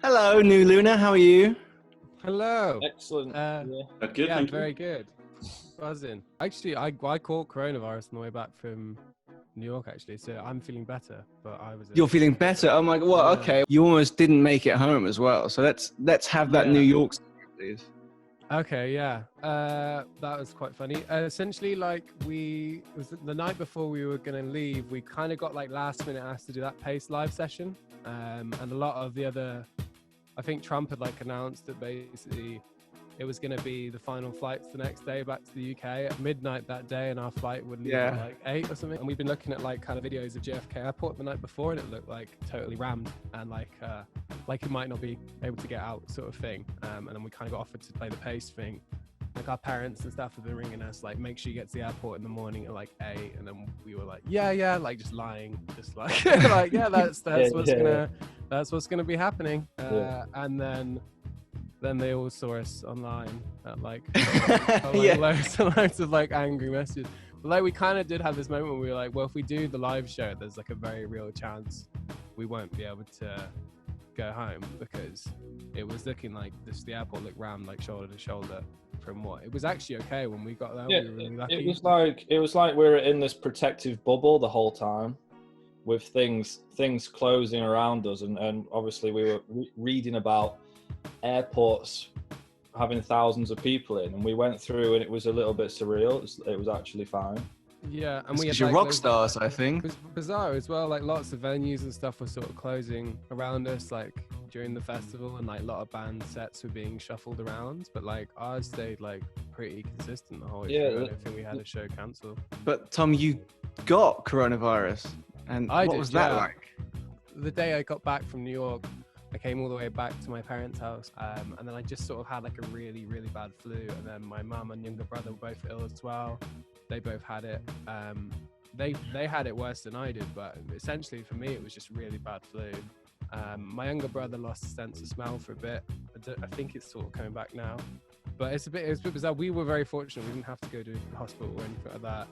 Hello, New Luna. How are you? Hello. Excellent. Good, Yeah, thank very you. good. Buzzing. Actually, I caught coronavirus on the way back from New York, actually, so I'm feeling better. But I was. You're feeling better. Oh my God. Well, Yeah. okay. You almost didn't make it home as well. So let's have that Yeah. New York story, please. Okay, yeah. That was quite funny. Essentially, like it was the night before we were gonna leave. We kind of got like last minute asked to do that Pace live session, and a lot of the other. I think Trump had like announced that basically it was going to be the final flights the next day back to the UK at midnight that day, and our flight would leave at like 8 or something. And we've been looking at like kind of videos of JFK Airport the night before, and it looked like totally rammed and like it might not be able to get out, sort of thing. And then we kind of got offered to play the Pace thing. Like our parents and stuff have been ringing us, like, make sure you get to the airport in the morning at like 8, and then we were like, yeah, like just lying, just like like that's what's gonna be happening. And then they all saw us online at like, loads and loads of like angry messages. But like we kind of did have this moment where we were like, well, if we do the live show, there's like a very real chance we won't be able to go home, because it was looking like the airport looked rammed like shoulder to shoulder from what it was actually okay when we got there. Yeah, we were really lucky. it was like we were in this protective bubble the whole time, with things closing around us, and obviously we were reading about airports having thousands of people in, and we went through, and it was a little bit surreal. It was actually fine. Yeah, and we had you're like, rock stars, I think. It was bizarre as well. Like lots of venues and stuff were sort of closing around us, like during the festival, and like a lot of band sets were being shuffled around. But like ours stayed like pretty consistent the whole way through. I don't think we had a show cancelled. But Tom, you got coronavirus, and what was that like? The day I got back from New York, I came all the way back to my parents' house, and then I just sort of had like a really, really bad flu. And then my mum and younger brother were both ill as well. They both had it. They had it worse than I did, but essentially for me it was just really bad flu. My younger brother lost his sense of smell for a bit. I think it's sort of coming back now, but it was a bit bizarre. We were very fortunate; we didn't have to go to the hospital or anything like that.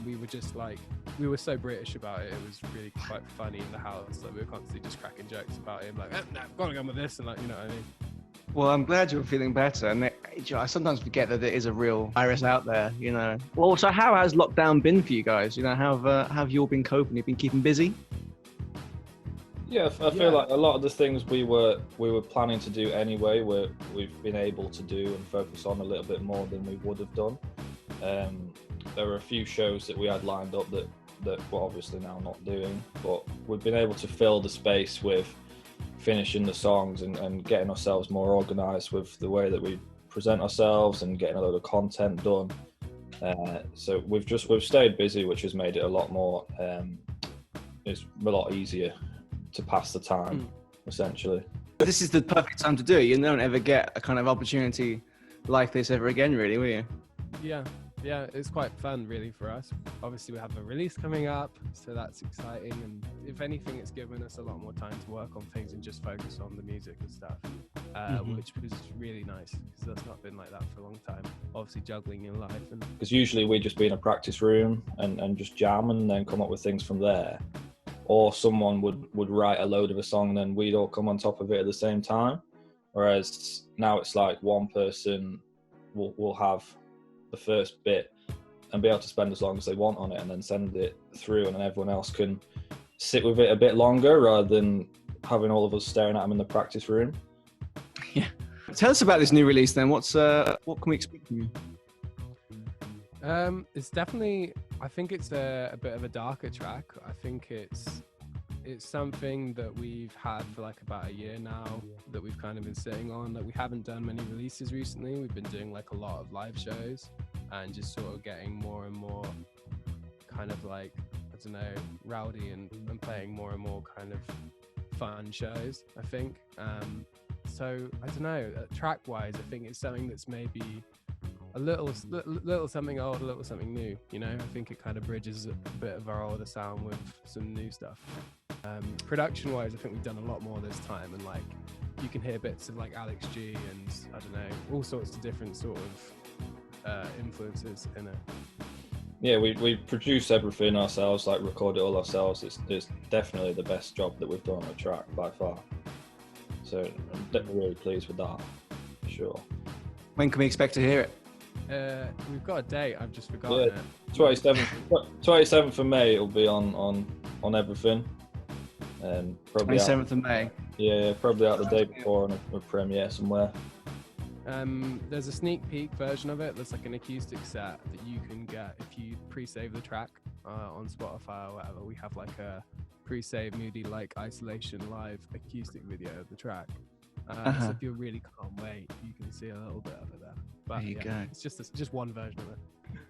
We were just like, we were so British about it. It was really quite funny in the house. Like we were constantly just cracking jokes about it, like, no, I've got to go with this, and like, you know what I mean. Well, I'm glad you're feeling better, and I sometimes forget that there is a real virus out there, you know. Well, so how has lockdown been for you guys? You know, how have you all been coping? You've been keeping busy? Yeah, I feel like a lot of the things we were planning to do anyway, we've been able to do and focus on a little bit more than we would have done. There were a few shows that we had lined up that we're obviously now not doing, but we've been able to fill the space with finishing the songs and getting ourselves more organised with the way that we present ourselves and getting a load of content done. So we've stayed busy, which has made it a lot more. It's a lot easier to pass the time, essentially. This is the perfect time to do it. You don't ever get a kind of opportunity like this ever again, really, will you? Yeah, it's quite fun, really, for us. Obviously, we have a release coming up, so that's exciting. And if anything, it's given us a lot more time to work on things and just focus on the music and stuff, which was really nice, because that's not been like that for a long time. Obviously, juggling your life. Because usually we'd just be in a practice room and just jam and then come up with things from there. Or someone would write a load of a song and then we'd all come on top of it at the same time. Whereas now it's like one person will have the first bit and be able to spend as long as they want on it and then send it through, and then everyone else can sit with it a bit longer rather than having all of us staring at them in the practice room. Yeah. Tell us about this new release then. What can we expect from you? It's definitely, I think it's a bit of a darker track. I think it's something that we've had for like about a year now, that we've kind of been sitting on. Like we haven't done many releases recently. We've been doing like a lot of live shows and just sort of getting more and more kind of like, I don't know, rowdy and playing more and more kind of fun shows, I think. So I don't know, track wise, I think it's something that's maybe a little something old, a little something new, you know. I think it kind of bridges a bit of our older sound with some new stuff. Production wise, I think we've done a lot more this time, and like you can hear bits of like Alex G and I don't know, all sorts of different sort of influences in it. Yeah, we produce everything ourselves, like record it all ourselves. It's definitely the best job that we've done on a track by far. So I'm definitely really pleased with that, for sure. When can we expect to hear it? We've got a date. I've just forgotten it. 27th of May. It'll be on everything. Probably 27th of May. Yeah, probably out the day before on a premiere somewhere. There's a sneak peek version of it that's like an acoustic set that you can get if you pre-save the track on Spotify or whatever. We have like a pre-save moody like isolation live acoustic video of the track. So if you really can't wait, you can see a little bit of it there. But there you go. It's just one version of it.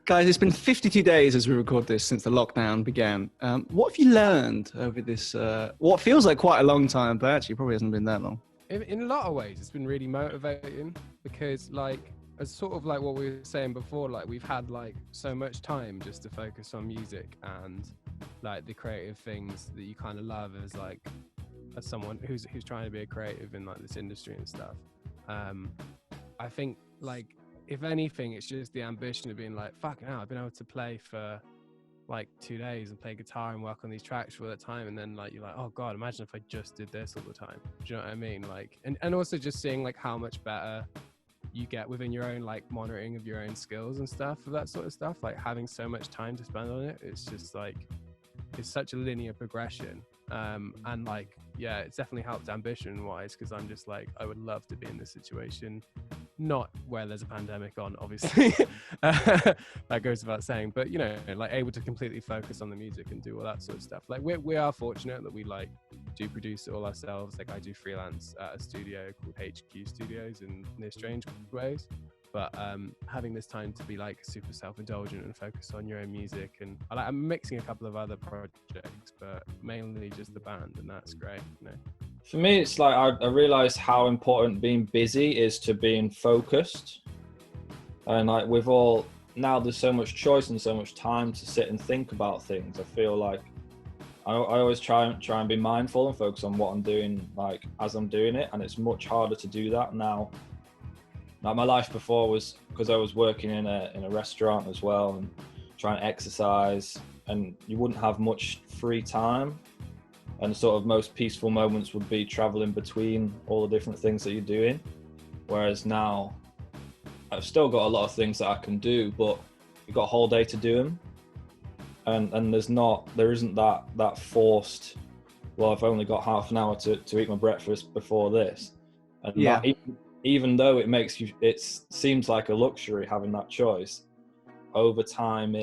Guys, it's been 52 days as we record this since the lockdown began. What have you learned over this, what feels like quite a long time, but actually probably hasn't been that long? In a lot of ways, it's been really motivating because, like, as sort of like what we were saying before, like we've had like so much time just to focus on music and like the creative things that you kind of love as like as someone who's trying to be a creative in like this industry and stuff. I think like if anything, it's just the ambition of being like, fucking hell, I've been able to play for like 2 days and play guitar and work on these tracks for that time, and then like you're like, oh god, imagine if I just did this all the time. Do you know what I mean? Like, and also just seeing like how much better you get within your own like monitoring of your own skills and stuff for that sort of stuff, like having so much time to spend on it, it's just like it's such a linear progression. And like yeah, it's definitely helped ambition wise, because I'm just like, I would love to be in this situation, not where there's a pandemic on, obviously. That goes without saying, but you know, like able to completely focus on the music and do all that sort of stuff. Like we are fortunate that we like do produce it all ourselves. Like I do freelance at a studio called HQ Studios in near strange ways, but having this time to be like super self-indulgent and focus on your own music, and I'm mixing a couple of other projects, but mainly just the band, and that's great, you know. For me, it's like I realised how important being busy is to being focused. And like with all, now there's so much choice and so much time to sit and think about things. I feel like I always try and be mindful and focus on what I'm doing, like as I'm doing it. And it's much harder to do that now. Like my life before was, because I was working in a restaurant as well and trying to exercise, and you wouldn't have much free time. And sort of most peaceful moments would be traveling between all the different things that you're doing. Whereas now, I've still got a lot of things that I can do, but you've got a whole day to do them. And there isn't that forced, well, I've only got half an hour to eat my breakfast before this. And yeah. Even though it seems like a luxury having that choice, over time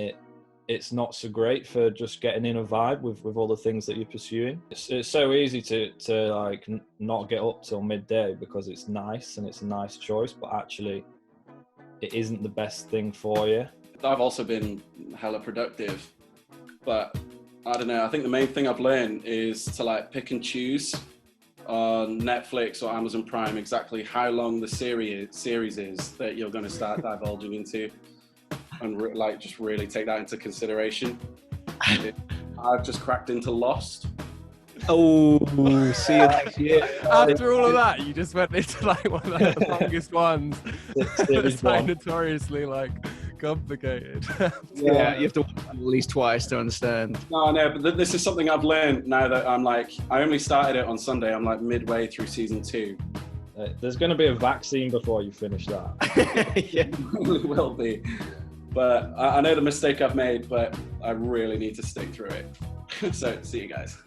it's not so great for just getting in a vibe with all the things that you're pursuing. It's so easy to like not get up till midday because it's nice and it's a nice choice, but actually it isn't the best thing for you. I've also been hella productive, but I don't know, I think the main thing I've learned is to like pick and choose on Netflix or Amazon Prime exactly how long the series is that you're going to start divulging into, and like just really take that into consideration. I've just cracked into Lost. Oh, see you next year. After all of that, you just went into like one of the longest ones. It's like notoriously like complicated. Yeah, you have to watch it at least twice to understand. No, but this is something I've learned now that I'm like, I only started it on Sunday. I'm like midway through season 2. There's going to be a vaccine before you finish that. Yeah, it will be. But I know the mistake I've made, but I really need to stick through it. So, see you guys.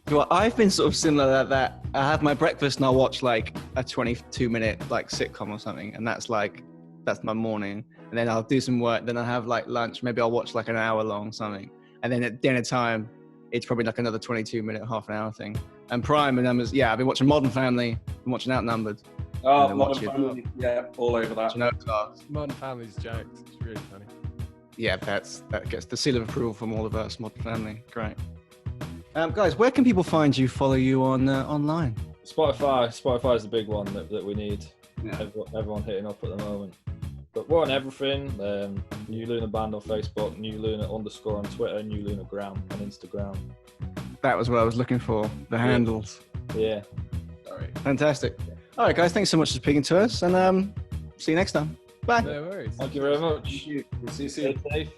Well, I've been sort of similar to that. I have my breakfast and I'll watch like a 22-minute like sitcom or something, and that's my morning. And then I'll do some work. Then I'll have like lunch. Maybe I'll watch like an hour long something. And then at dinner time, it's probably like another 22-minute, half an hour thing. And Prime and I've been watching Modern Family. I'm watching Outnumbered. Oh, Modern Family. Yeah, all over that. Modern Family's jokes. It's really funny. Yeah, that gets the seal of approval from all of us. Modern Family, great. Guys, where can people find you, follow you on online? Spotify is the big one that we need. Yeah. Everyone hitting up at the moment. But we're on everything. New Luna Band on Facebook, New Luna _ on Twitter, New Luna Gram on Instagram. That was what I was looking for, the handles. Yeah. Sorry. Fantastic. All right, guys, thanks so much for speaking to us, and see you next time. Bye. No worries. Thank you very much. See you soon. Stay safe.